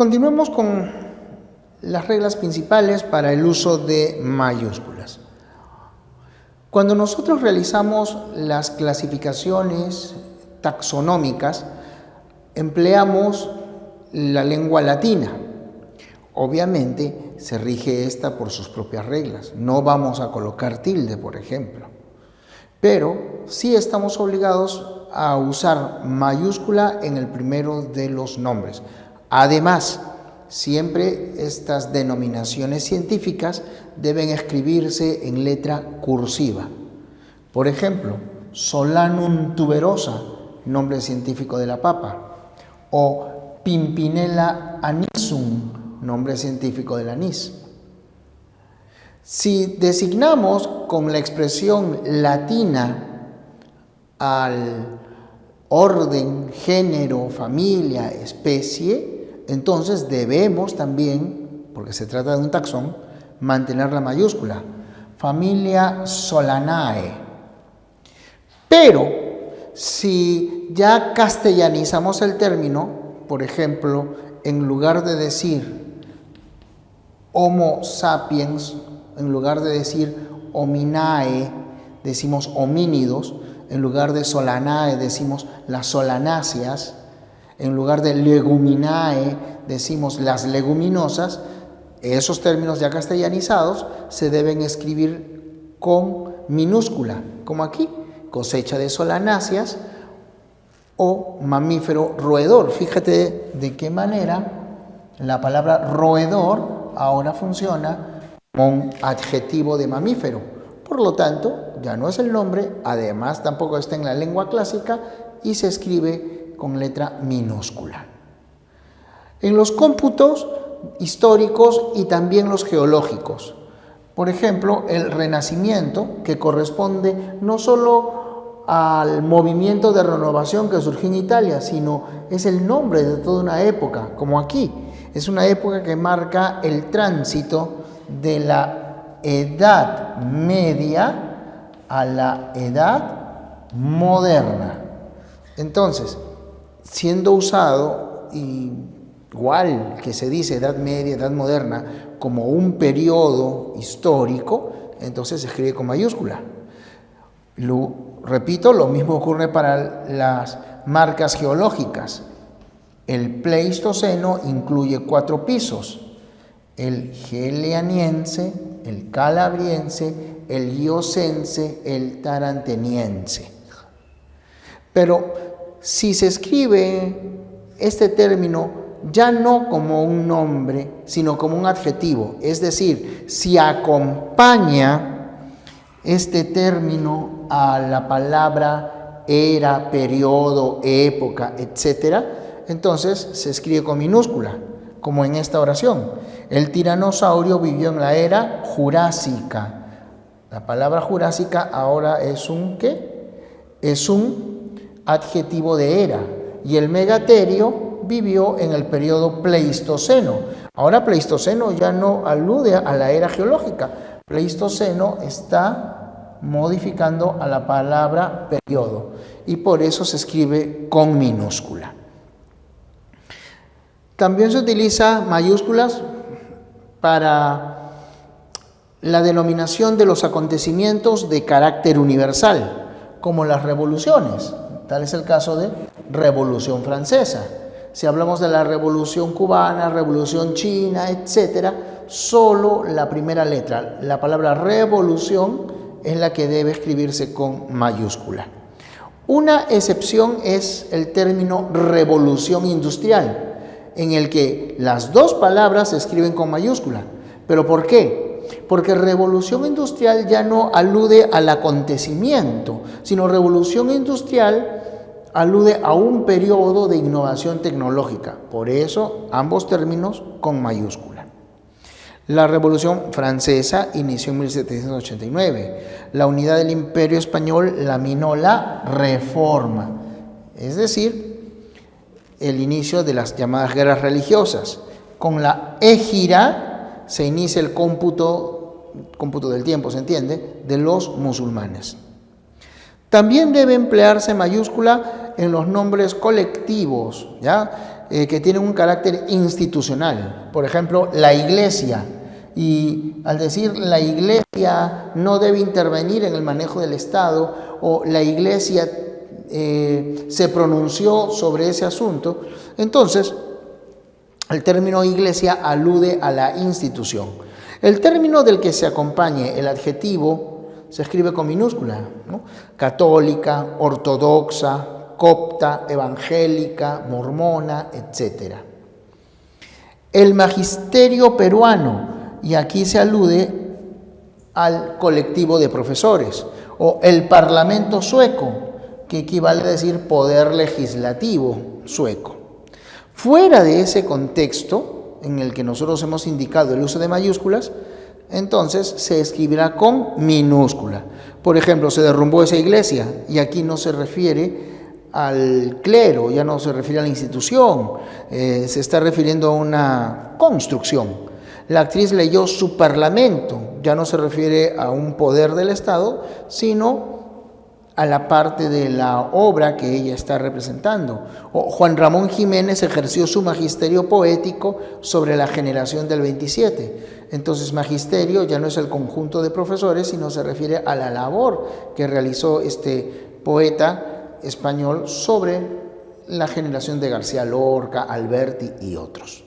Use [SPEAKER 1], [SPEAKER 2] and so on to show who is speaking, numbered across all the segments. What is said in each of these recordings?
[SPEAKER 1] Continuemos con las reglas principales para el uso de mayúsculas. Cuando nosotros realizamos las clasificaciones taxonómicas, empleamos la lengua latina. Obviamente se rige esta por sus propias reglas. No vamos a colocar tilde, por ejemplo. Pero sí estamos obligados a usar mayúscula en el primero de los nombres. Además, siempre estas denominaciones científicas deben escribirse en letra cursiva. Por ejemplo, Solanum tuberosa, nombre científico de la papa, o Pimpinella anisum, nombre científico del anís. Si designamos con la expresión latina al orden, género, familia, especie, entonces debemos también, porque se trata de un taxón, mantener la mayúscula, familia Solanae. Pero si ya castellanizamos el término, por ejemplo, en lugar de decir Homo sapiens, en lugar de decir Hominae, decimos homínidos, en lugar de Solanae decimos las solanáceas, en lugar de leguminae decimos las leguminosas. Esos términos ya castellanizados se deben escribir con minúscula, como aquí, cosecha de solanáceas o mamífero roedor. Fíjate de qué manera la palabra roedor ahora funciona como un adjetivo de mamífero. Por lo tanto, ya no es el nombre, además tampoco está en la lengua clásica y se escribe con letra minúscula. En los cómputos históricos y también los geológicos, por ejemplo, el Renacimiento, que corresponde no solo al movimiento de renovación que surgió en Italia, sino es el nombre de toda una época, como aquí. Es una época que marca el tránsito de la Edad Media a la Edad Moderna. Entonces, siendo usado, igual que se dice Edad Media, Edad Moderna, como un periodo histórico, entonces se escribe con mayúscula. Repito, lo mismo ocurre para las marcas geológicas. El Pleistoceno incluye 4 pisos: el Gelianiense, el Calabriense, el Iocense, el Taranteniense. Pero si se escribe este término ya no como un nombre, sino como un adjetivo, es decir, si acompaña este término a la palabra era, periodo, época, etc., entonces se escribe con minúscula, como en esta oración. El tiranosaurio vivió en la era jurásica. La palabra jurásica ahora es un ¿qué? Es un adjetivo de era. Y el megaterio vivió en el periodo Pleistoceno. Ahora Pleistoceno ya no alude a la era geológica. Pleistoceno está modificando a la palabra periodo y por eso se escribe con minúscula. También se utiliza mayúsculas para la denominación de los acontecimientos de carácter universal, como las revoluciones. Tal es el caso de Revolución Francesa. Si hablamos de la Revolución Cubana, Revolución China, etc., solo la primera letra, la palabra revolución, es la que debe escribirse con mayúscula. Una excepción es el término revolución industrial, en el que las dos palabras se escriben con mayúscula. ¿Pero por qué? Porque revolución industrial ya no alude al acontecimiento, sino revolución industrial alude a un periodo de innovación tecnológica. Por eso, ambos términos con mayúscula. La Revolución Francesa inició en 1789. La unidad del Imperio Español laminó la Reforma, es decir, el inicio de las llamadas guerras religiosas. Con la Égira se inicia el cómputo del tiempo, ¿se entiende?, de los musulmanes. También debe emplearse mayúscula en los nombres colectivos, ¿ya? que tienen un carácter institucional. Por ejemplo, la Iglesia. Y al decir la Iglesia no debe intervenir en el manejo del Estado, o la Iglesia se pronunció sobre ese asunto, entonces el término Iglesia alude a la institución. El término del que se acompañe el adjetivo se escribe con minúscula, ¿no? Católica, ortodoxa, copta, evangélica, mormona, etc. El magisterio peruano, y aquí se alude al colectivo de profesores, o el parlamento sueco, que equivale a decir poder legislativo sueco. Fuera de ese contexto en el que nosotros hemos indicado el uso de mayúsculas, entonces se escribirá con minúscula. Por ejemplo, se derrumbó esa iglesia, y aquí no se refiere al clero, ya no se refiere a la institución, se está refiriendo a una construcción. La actriz leyó su parlamento, ya no se refiere a un poder del Estado, sino a la parte de la obra que ella está representando. O Juan Ramón Jiménez ejerció su magisterio poético sobre la generación del 27. Entonces, magisterio ya no es el conjunto de profesores, sino se refiere a la labor que realizó este poeta español sobre la generación de García Lorca, Alberti y otros.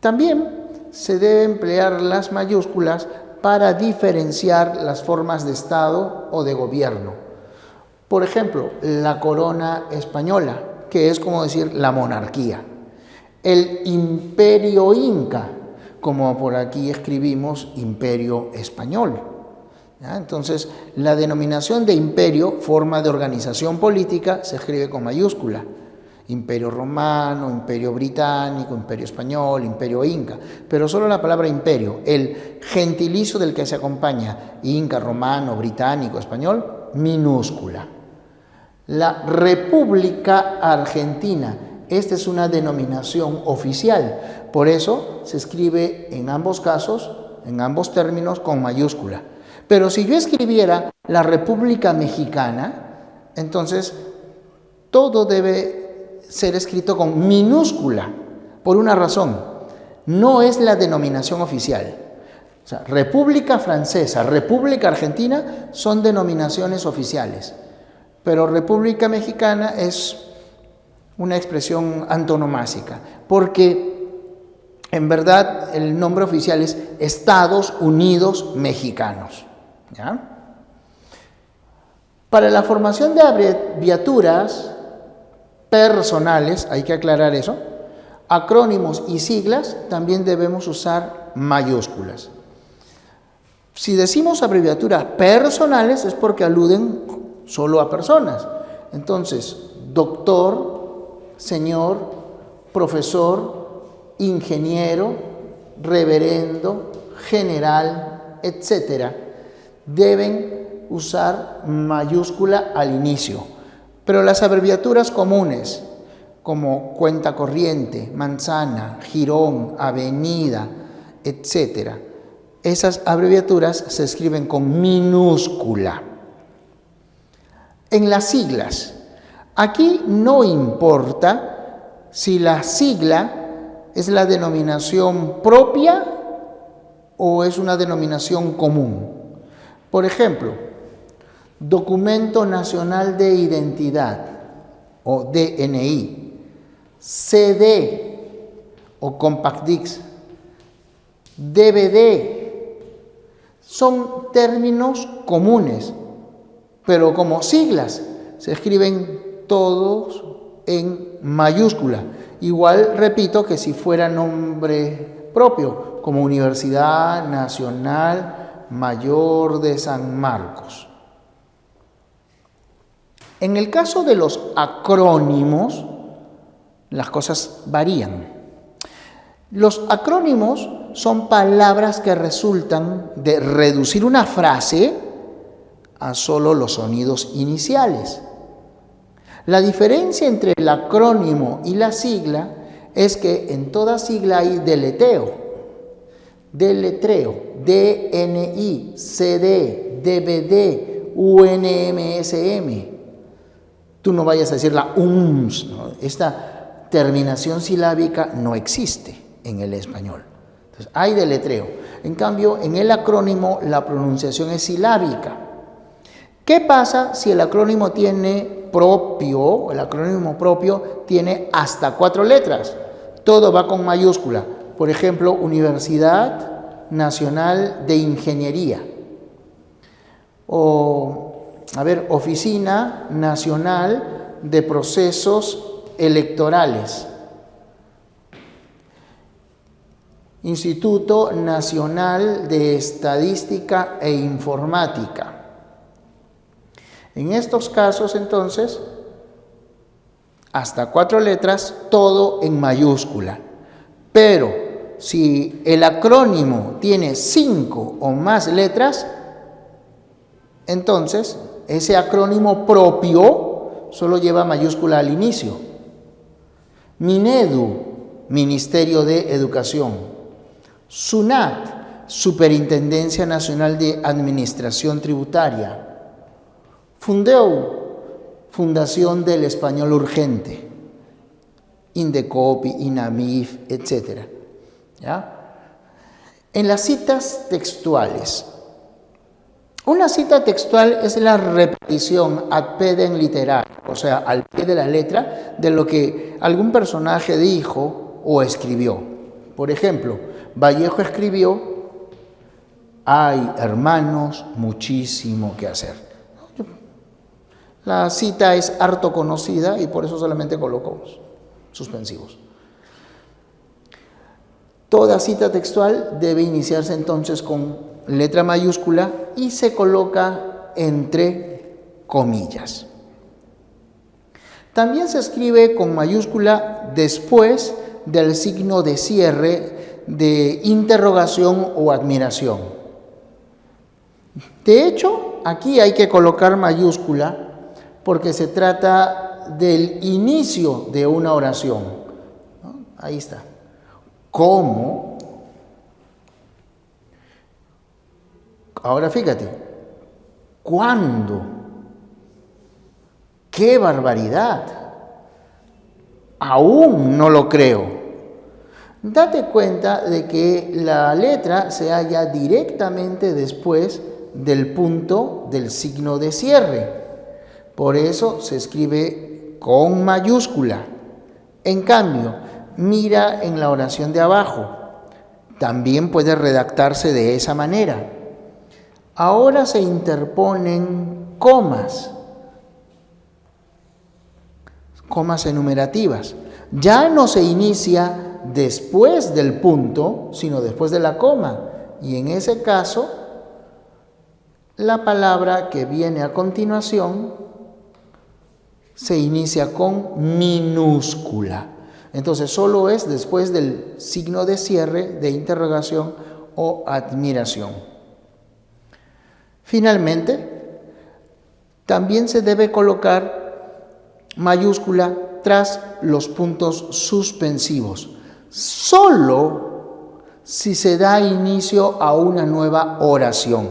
[SPEAKER 1] También se debe emplear las mayúsculas para diferenciar las formas de Estado o de gobierno. Por ejemplo, la corona española, que es como decir la monarquía. El imperio inca, como por aquí escribimos imperio español. ¿Ya? Entonces, la denominación de imperio, forma de organización política, se escribe con mayúscula. Imperio romano, imperio británico, imperio español, imperio inca, pero solo la palabra imperio, el gentilicio del que se acompaña, inca, romano, británico, español, minúscula. La República Argentina, esta es una denominación oficial, por eso se escribe en ambos casos, en ambos términos, con mayúscula. Pero si yo escribiera la República Mexicana, entonces todo debe ser escrito con minúscula, por una razón: no es la denominación oficial. O sea, República Francesa, República Argentina son denominaciones oficiales, pero República Mexicana es una expresión antonomásica, porque en verdad el nombre oficial es Estados Unidos Mexicanos. ¿Ya? Para la formación de abreviaturas personales, hay que aclarar eso, acrónimos y siglas, también debemos usar mayúsculas. Si decimos abreviaturas personales es porque aluden solo a personas. Entonces, doctor, señor, profesor, ingeniero, reverendo, general, etc., deben usar mayúscula al inicio. Pero las abreviaturas comunes, como cuenta corriente, manzana, jirón, avenida, etc., esas abreviaturas se escriben con minúscula. En las siglas, aquí no importa si la sigla es la denominación propia o es una denominación común. Por ejemplo, Documento Nacional de Identidad, o DNI, CD, o Compact Disc, DVD, son términos comunes, pero como siglas se escriben todos en mayúscula. Igual, repito, que si fuera nombre propio, como Universidad Nacional Mayor de San Marcos. En el caso de los acrónimos, las cosas varían. Los acrónimos son palabras que resultan de reducir una frase a solo los sonidos iniciales. La diferencia entre el acrónimo y la sigla es que en toda sigla hay deletreo, DNI, CD, DVD, UNMSM. Tú no vayas a decir la UMS, ¿no? Esta terminación silábica no existe en el español. Entonces, hay deletreo. En cambio, en el acrónimo la pronunciación es silábica. ¿Qué pasa si el acrónimo propio tiene hasta 4 letras? Todo va con mayúscula. Por ejemplo, Universidad Nacional de Ingeniería. Oficina Nacional de Procesos Electorales. Instituto Nacional de Estadística e Informática. En estos casos, entonces, hasta 4 letras, todo en mayúscula. Pero si el acrónimo tiene 5 o más letras, entonces ese acrónimo propio solo lleva mayúscula al inicio. Minedu, Ministerio de Educación. SUNAT, Superintendencia Nacional de Administración Tributaria. Fundeu, Fundación del Español Urgente. Indecopi, INAMIF, etc. ¿Ya? En las citas textuales. Una cita textual es la repetición ad pedem literae, o sea, al pie de la letra, de lo que algún personaje dijo o escribió. Por ejemplo, Vallejo escribió: hay, hermanos, muchísimo que hacer. La cita es harto conocida y por eso solamente coloco suspensivos. Toda cita textual debe iniciarse entonces con letra mayúscula y se coloca entre comillas. También se escribe con mayúscula después del signo de cierre de interrogación o admiración. De hecho, aquí hay que colocar mayúscula porque se trata del inicio de una oración, ¿no? Ahí está. ¿Cómo? Ahora fíjate, ¿cuándo? ¡Qué barbaridad! Aún no lo creo. Date cuenta de que la letra se halla directamente después del punto del signo de cierre. Por eso se escribe con mayúscula. En cambio, mira en la oración de abajo. También puede redactarse de esa manera. Ahora se interponen comas enumerativas. Ya no se inicia después del punto, sino después de la coma. Y en ese caso, la palabra que viene a continuación se inicia con minúscula. Entonces, solo es después del signo de cierre, de interrogación o admiración. Finalmente, también se debe colocar mayúscula tras los puntos suspensivos, solo si se da inicio a una nueva oración.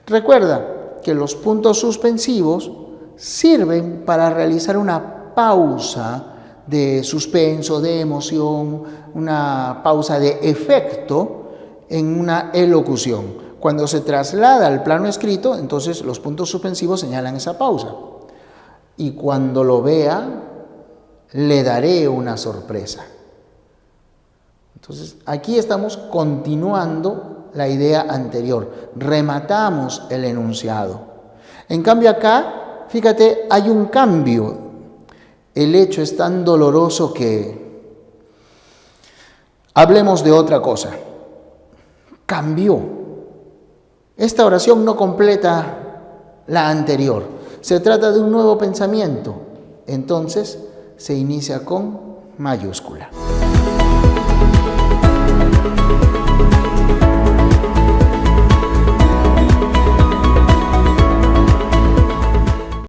[SPEAKER 1] Recuerda que los puntos suspensivos sirven para realizar una pausa de suspenso, de emoción, una pausa de efecto en una elocución. Cuando se traslada al plano escrito, entonces los puntos suspensivos señalan esa pausa. Y cuando lo vea, le daré una sorpresa. Entonces, aquí estamos continuando la idea anterior. Rematamos el enunciado. En cambio acá, fíjate, hay un cambio. El hecho es tan doloroso que hablemos de otra cosa. Cambió. Esta oración no completa la anterior. Se trata de un nuevo pensamiento. Entonces se inicia con mayúscula.